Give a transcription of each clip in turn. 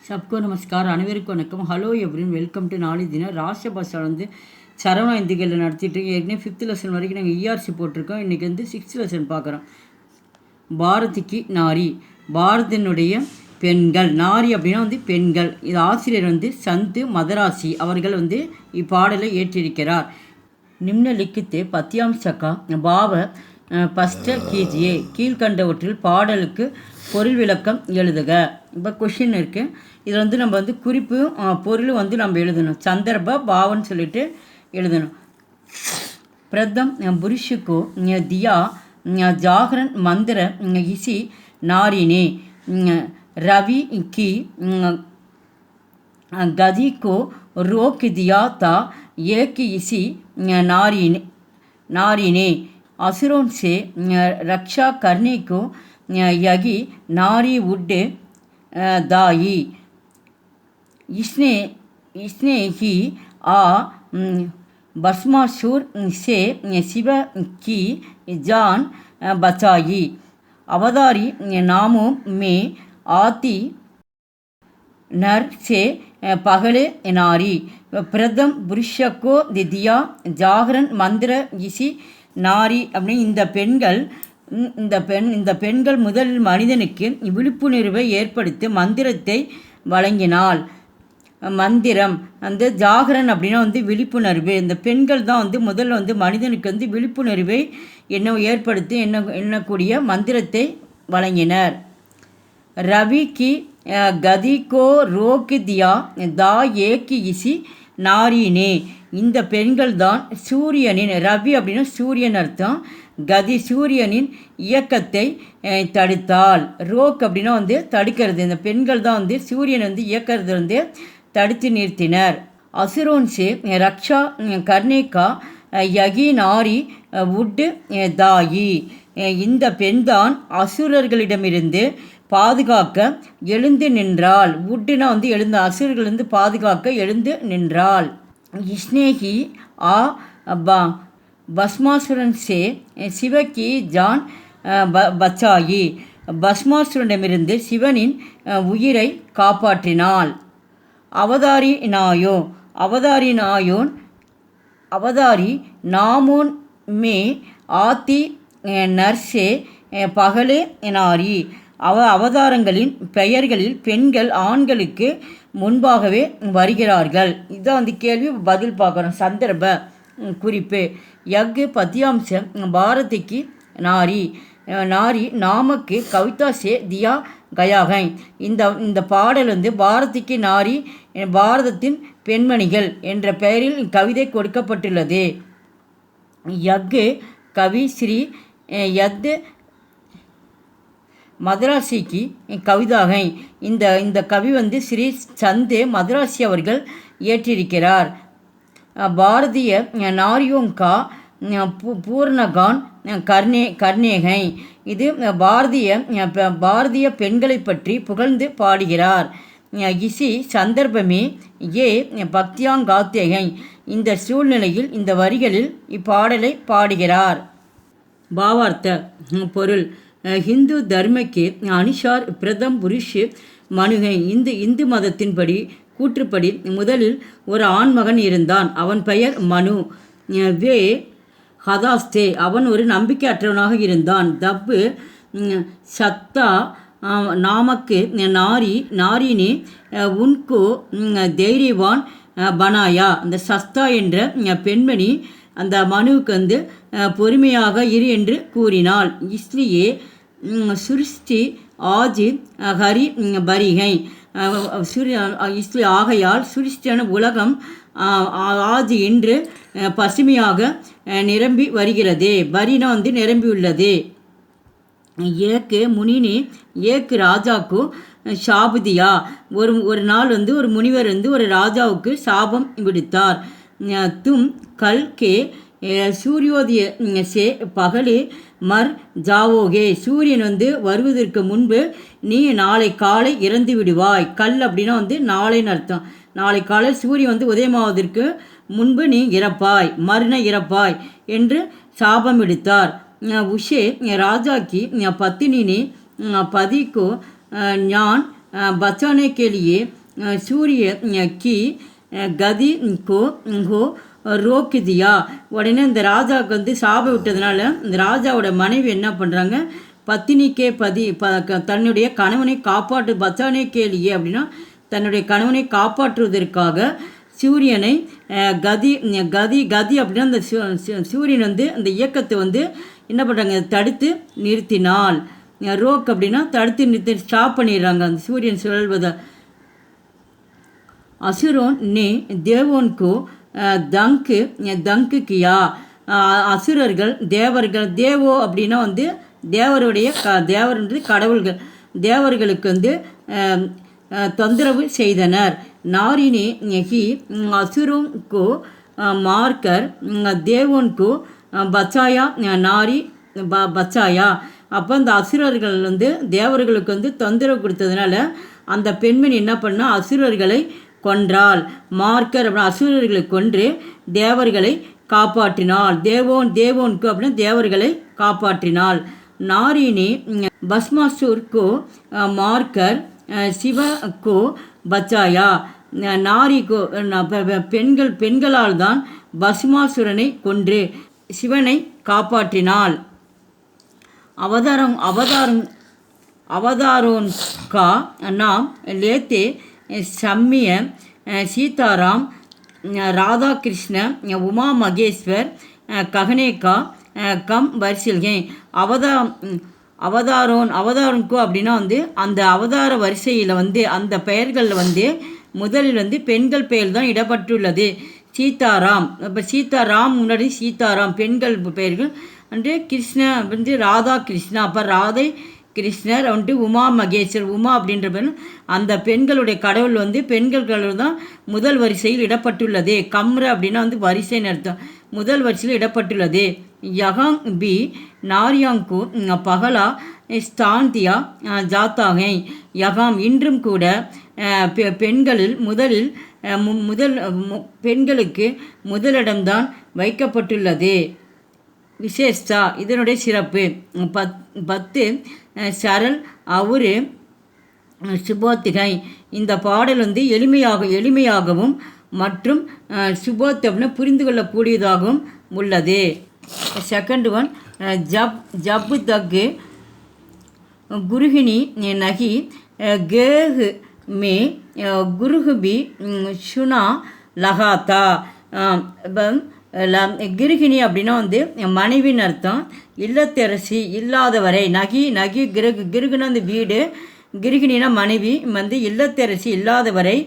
சப்கோ நமஸ்கார், அனைவருக்கும் வணக்கம். Hello everyone, welcome to நாளை தினம். ராஷ்டிரபாஷா சரவணா இந்துக்களில் நடத்திட்டு ஏற்கனவே 5th லெசன் வரைக்கும் நாங்கள் இஆர்சி போட்டிருக்கோம். இன்றைக்கி 6th லெசன் பார்க்குறோம். பாரதிக்கு நாரி, பாரதினுடைய பெண்கள். நாரி அப்படின்னா பெண்கள். இது ஆசிரியர் சந்து மதராசி அவர்கள் இப்பாடலை ஏற்றிருக்கிறார். நிம்னலிக்கித்து பத்தியாம்சக்கா பாவ பஸ்ட கீஜியே, கீழ்கண்டவற்றில் பாடலுக்கு பொருள் விளக்கம் எழுதுக. இப்போ கொஷின் இருக்குது. இதில் நம்ம குறிப்பு பொருள் நம்ம எழுதணும். சந்தர்ப்ப பாவன்னு சொல்லிட்டு எழுதணும். பிரதம் புருஷுக்கோ தியா ஜாகரன் மந்திர இசி நாரினே ரவி கி गदी को रोक दिया था एक इसी नारी ने असुरों से रक्षा करने को यही नारी वुड दाई इसने ही आ भस्मासुर से शिव की जान बचाई. अवतारी नामों में आती नर से पगले नारी. பிரதம் புருஷக்கோ தியா ஜாகரன் மந்திர இசி நாரி அப்படின்னு இந்த பெண்கள் முதல் மனிதனுக்கு விழிப்புணர்வை ஏற்படுத்தி மந்திரத்தை வழங்கினாள். மந்திரம் ஜாகரன் அப்படின்னா விழிப்புணர்வு. இந்த பெண்கள் தான் முதல்ல மனிதனுக்கு விழிப்புணர்வை ஏற்படுத்தி எண்ணக்கூடிய மந்திரத்தை வழங்கினர். ரவி கி கதி கோ ரோக் தியா தா ஏக்கி இசி நாரினே, இந்த பெண்கள் தான் சூரியனின், ரவி அப்படின்னா சூரியன் அர்த்தம், கதி சூரியனின் இயக்கத்தை தடுத்தாள். ரோக் அப்படின்னா தடுக்கிறது. இந்த பெண்கள் தான் சூரியன் இயக்கிறது தடுத்து நிறுத்தினர். அசுரோன்சே ரக்ஷா கர்ணேகா யகி நாரி உட் தாயி, இந்த பெண்தான் அசுரர்களிடமிருந்து பாதுகாக்க எழுந்து நின்றாள். உட்டுனா எழுந்த அசுரர்கள் பாதுகாக்க எழுந்து நின்றாள். இஸ்னேகி ஆ பஸ்மாசுரன் சே சிவகி ஜான் பச்சாயி, பஸ்மாசுரனிடமிருந்து சிவனின் உயிரை காப்பாற்றினாள். அவதாரி நாமோன் மே ஆத்தி நர்சே பகலே நாரி, அவதாரங்களின் பெயர்களில் பெண்கள் ஆண்களுக்கு முன்பாகவே வருகிறார்கள். இதான் கேள்வி பதில் பார்க்குறோம். சந்தர்ப்ப குறிப்பு யக் பத்தியாம்சம் பாரதிக்கு நாரி நாமக்கு கவிதா சே தியா கயாகை, இந்த பாடல் பாரதிக்கு நாரி பாரதத்தின் பெண்மணிகள் என்ற பெயரில் கவிதை கொடுக்கப்பட்டுள்ளது. யக் கவி ஸ்ரீ யத் மதராசிக்கு கவிதாகை, இந்த கவி ஸ்ரீ சந்து மதராசி அவர்கள் ஏற்றிருக்கிறார். பாரதிய நாரியோங்கா பூர்ணகான் கர்ணேகை, இது பாரதிய பெண்களை பற்றி புகழ்ந்து பாடுகிறார். இசி சந்தர்ப்பமே ஏ பக்தியாங்காத்தேகை, இந்த சூழ்நிலையில் இந்த வரிகளில் இப்பாடலை பாடுகிறார். பாவார்த்த பொருள் ஹிந்து தர்மக்கே அனுசார் பிரதம் புருஷ் மனுகை, இந்து மதத்தின்படி கூற்றுப்படி முதலில் ஒரு ஆண்மகன் இருந்தான். அவன் பெயர் மனு. வே ஹதாஸ்தே, அவன் ஒரு நம்பிக்கையற்றவனாக இருந்தான். தப்பு சத்தா நாமக்கு நாரினே உன்கோ தைரியவான் பனாயா, அந்த சஸ்தா என்ற பெண்மணி அந்த மனுவுக்கு பொறுமையாக இரு என்று கூறினாள். இஸ்லியே சுருஷ்டி ஆஜி ஹரி பரிகை, இஸ்லி ஆகையால் சுருஷ்டியான உலகம் ஆஜி என்று பசுமையாக நிரம்பி வருகிறது. பரினா நிரம்பியுள்ளது. ஏக்கு முனினே ஏக்கு ராஜாக்கு ஷாபுதியா, ஒரு நாள் ஒரு முனிவர் ஒரு ராஜாவுக்கு சாபம் விடுத்தார். தும் கல் கே சூரியோதய சே பகலே மர் ஜாவோகே, சூரியன் வருவதற்கு முன்பு நீ நாளை காலை இறந்து விடுவாய். கல் அப்படின்னா நாளைன்னு அர்த்தம். நாளை காலை சூரியன் உதயமாவதற்கு முன்பு நீ இறப்பாய், மறுன இறப்பாய் என்று சாபம் விடுத்தார். உஷே ராஜாக்கி பத்தினினே பதிக்கோ ஞான் बचाने के लिए सूर्य की गति को ரோக் தியா. உடனே இந்த ராஜாவுக்கு வந்து சாபம் விட்டதுனால இந்த ராஜாவோட மனைவி என்ன பண்ணுறாங்க, பத்தினிக்கே தன்னுடைய கணவனை காப்பாற்று பச்சானே கேலியே அப்படின்னா தன்னுடைய கணவனை காப்பாற்றுவதற்காக சூரியனை கதி கதி கதி அப்படின்னா அந்த சூரியன் வந்து அந்த இயக்கத்தை வந்து என்ன பண்ணுறாங்க, தடுத்து நிறுத்தினால். ரோக் அப்படின்னா தடுத்து நிறுத்தி ஸ்டாப் பண்ணிடுறாங்க அந்த சூரியன் சுழல்வதை. அசுரோன் நே தேவோன்கோ தங்கு கியா. அசுரர்கள் தேவர்கள், தேவோ அப்படின்னா வந்து தேவருடைய தேவர்ன்றது கடவுள்கள், தேவர்களுக்கு வந்து தொந்தரவு செய்தனர். நாரினி ஹி அசுரோன்கோ மார்க்கர் தேவோன்கோ பச்சாயா நாரி பச்சாயா. அப்போ அந்த அசுரர்கள் வந்து தேவர்களுக்கு வந்து தொந்தரவு கொடுத்ததுனால அந்த பெண்மணி என்ன பண்ணால் அசுரர்களை கொன்றாள். மார்க்கர் அப்படின்னா அசுரர்களை கொன்று தேவர்களை காப்பாற்றினாள். தேவோன்கு அப்படின்னா தேவர்களை காப்பாற்றினாள். நாரினி பஸ்மாசூர்கோ மார்க்கர் சிவகோ பச்சாயா. நாரிகோ பெண்களால் தான் பஸ்மாசுரனை கொன்று சிவனை காப்பாற்றினாள். அவதாரோன் கா நாம் லேத்தே சம்மிய சீதாராம் ராதா கிருஷ்ண உமா மகேஸ்வர் ககனேகா கம் வரிசைல்கே. அவதாரோன்கோ அப்படின்னா வந்து அந்த அவதார வரிசையில் வந்து அந்த பெயர்களில் வந்து முதலில் வந்து பெண்கள் பெயர் தான் இடப்பட்டுள்ளது. சீதாராம், இப்போ சீதாராம் முன்னாடி சீதாராம் பெண்கள் பெயர்கள் வந்து கிருஷ்ண வந்து ராதா கிருஷ்ணா, அப்போ ராதை கிருஷ்ணர் வந்துட்டு உமா மகேஸ்வர். உமா அப்படின்ற பேர் அந்த பெண்களுடைய கடவுள் வந்து பெண்கள் கடவுள் தான் முதல் வரிசையில் இடப்பட்டுள்ளது. கம்ர அப்படின்னா வந்து வரிசைன்னு அர்த்தம், முதல் வரிசையில் இடப்பட்டுள்ளது. யகாங் பி நாரியாங்கு பகலா ஸ்தாந்தியா ஜாத்தாகை. யகாம் இன்றும் கூட பெண்களில் பெண்களுக்கு முதலிடம்தான் வைக்கப்பட்டுள்ளது. விசேஷா இதனுடைய சிறப்பு 10 சரல் அவரு சுபோத்திகை. இந்த பாடல் வந்து எளிமையாகவும் மற்றும் சுபோத் அப்படின்னு புரிந்து கொள்ளக்கூடியதாகவும் உள்ளது. செகண்ட் ஒன் ஜப் தக்கு குருகினி நகி கேஹு மே குருகுபி சுனா லகாத்தா. கிருகிணி அப்படின்னா வந்து மனைவின்னு அர்த்தம். இல்லத்தரசி இல்லாதவரை நகி கிருகுனா அந்த வீடு, கிருகிணினா மனைவி வந்து இல்லத்தரசி இல்லாதவரை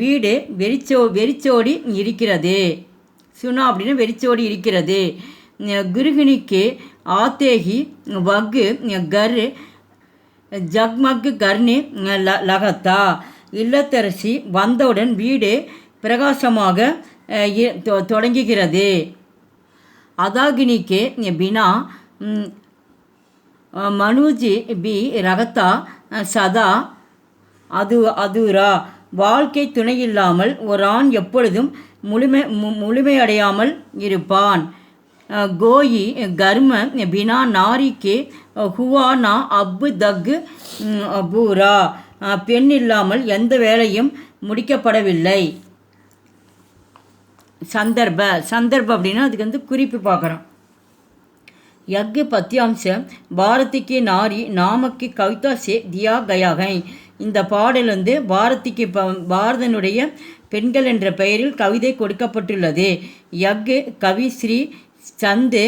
வீடு வெறிச்சோடி இருக்கிறது. சுனா அப்படின்னா வெறிச்சோடி இருக்கிறது. கிருகிணிக்கு ஆத்தேகி வகு கர் ஜக்மக் கர்னி லகத்தா. இல்லத்தரசி வந்தவுடன் வீடு பிரகாசமாக தொடங்குகிறது. அதாகினிக்கு பினா மனுஜி பி ரகத்தா சதா அதுரா. வாழ்க்கை துணையில்லாமல் ஒரு ஆண் எப்பொழுதும் முழுமையடையாமல் இருப்பான். கோயி கர்ம பினா நாரிக்கு ஹுவா நா அப்பு தக்கு பூரா. பெண் இல்லாமல் எந்த வேலையும் முடிக்கப்படவில்லை. சந்தர்ப்ப அப்படின்னா அதுக்கு வந்து குறிப்பு பார்க்குறோம். யக் பத்தியாம்ச பாரதிக்கு நாரி நாமக்கு கவிதா சே தியா கயாகை. இந்த பாடல் வந்து பாரதனுடைய பெண்கள் என்ற பெயரில் கவிதை கொடுக்கப்பட்டுள்ளது. யக் கவி ஸ்ரீ சந்து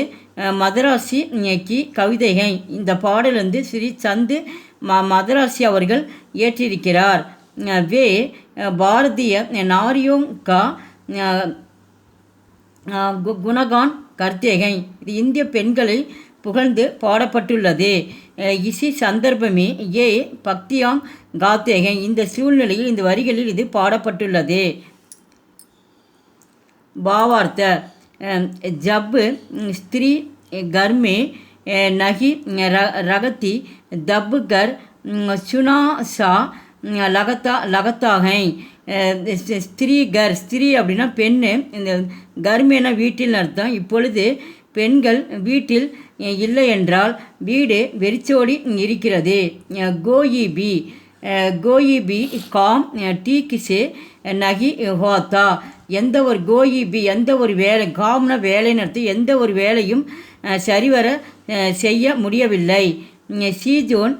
மதராசி கி கவிதைகை. இந்த பாடல் வந்து ஸ்ரீ சந்து மதராசி அவர்கள் ஏற்றிருக்கிறார். வே பாரதிய நாரியோங் கா குணகான் கர்த்தேகை. இது இந்திய பெண்களை புகழ்ந்து பாடப்பட்டுள்ளது. இசி சந்தர்ப்பமே ஏ பக்தியாம் காத்தேகை. இந்த சூழ்நிலையில் இந்த வரிகளில் இது பாடப்பட்டுள்ளது. பாவார்த்த ஜப் ஸ்திரீ கர்மே நகி ரகத்தி தப் கர் சுனாசா லகத்தாகை. ஸ்திரீ அப்படின்னா பெண்ணு, இந்த கர்மேனா வீட்டில் அர்த்தம். இப்பொழுது பெண்கள் வீட்டில் இல்லை என்றால் வீடு வெறிச்சோடி இருக்கிறது. கோயிபி கோயி பி காம் டீக் சே நகி ஹோத்தா. எந்த ஒரு கோயி பி எந்த ஒரு வேலை, காம்னா வேலைன்னு அர்த்தம், எந்த ஒரு வேலையும் சரிவர செய்ய முடியவில்லை. சீஜோன்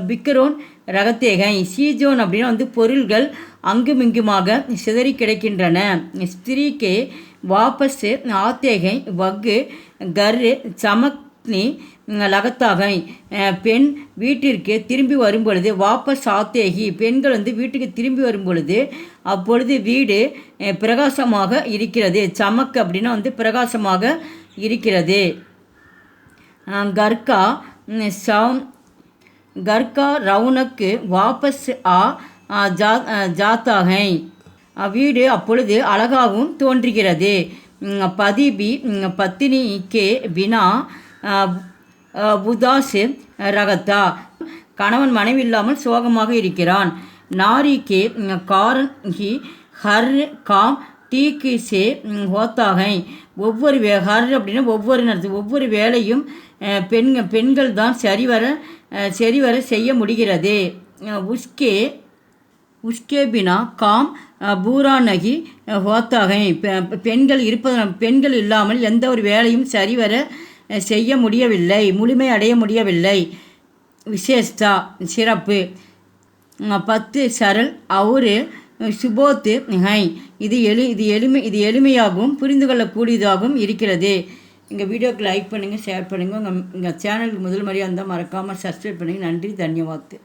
பிக்கரோன் ரகத்தேகை. சீஜோன் அப்படின்னா வந்து பொருள்கள் அங்குமிங்குமாக சிதறி கிடைக்கின்றன. ஸ்திரீக்கே வாபஸ் ஆத்தேகை வக்கு கர்ரு சமக்னி லகத்தாகை. பெண் வீட்டிற்கு திரும்பி வரும்பொழுது வாபஸ் ஆத்தேகி, பெண்கள் வந்து வீட்டுக்கு திரும்பி வரும்பொழுது அப்பொழுது வீடு பிரகாசமாக இருக்கிறது. சமக் அப்படின்னா வந்து பிரகாசமாக இருக்கிறது. கர்கா கர்கா ரவுனக்கு வாபஸ் ஜாத்தாகை. வீடு அப்பொழுது அழகாகவும் தோன்றுகிறது. பதிபி பத்தினிக்கே பினா புதாஸ் ரகத்தா. கணவன் மனைவி இல்லாமல் சோகமாக இருக்கிறான். நாரிக்கே காரன் ஹி ஹர் காம் டீக்கு சே ஹோத்தாகை. ஒவ்வொரு ஹர் அப்படின்னா ஒவ்வொரு வேலையும் பெண்கள் தான் சரிவர செய்ய முடிகிறது. உஸ்கே பினா காம் பூரா நகி ஹோத்தாகை. பெண்கள் இல்லாமல் எந்த ஒரு வேலையும் சரிவர செய்ய முடியவில்லை, முழுமை அடைய முடியவில்லை. விசேஷ்தா சிறப்பு. 10 சரல் அவுரு சுபோத்து ஹை. இது எளிமையாகவும் புரிந்து கொள்ளக்கூடியதாகவும் இருக்கிறது. எங்கள் வீடியோக்கு லைக் பண்ணுங்கள், ஷேர் பண்ணுங்கள். உங்கள் சேனலுக்கு முதல் முறையாக இருந்தால் மறக்காமல் சப்ஸ்கிரைப் பண்ணுங்கள். நன்றி, தன்யவாத்.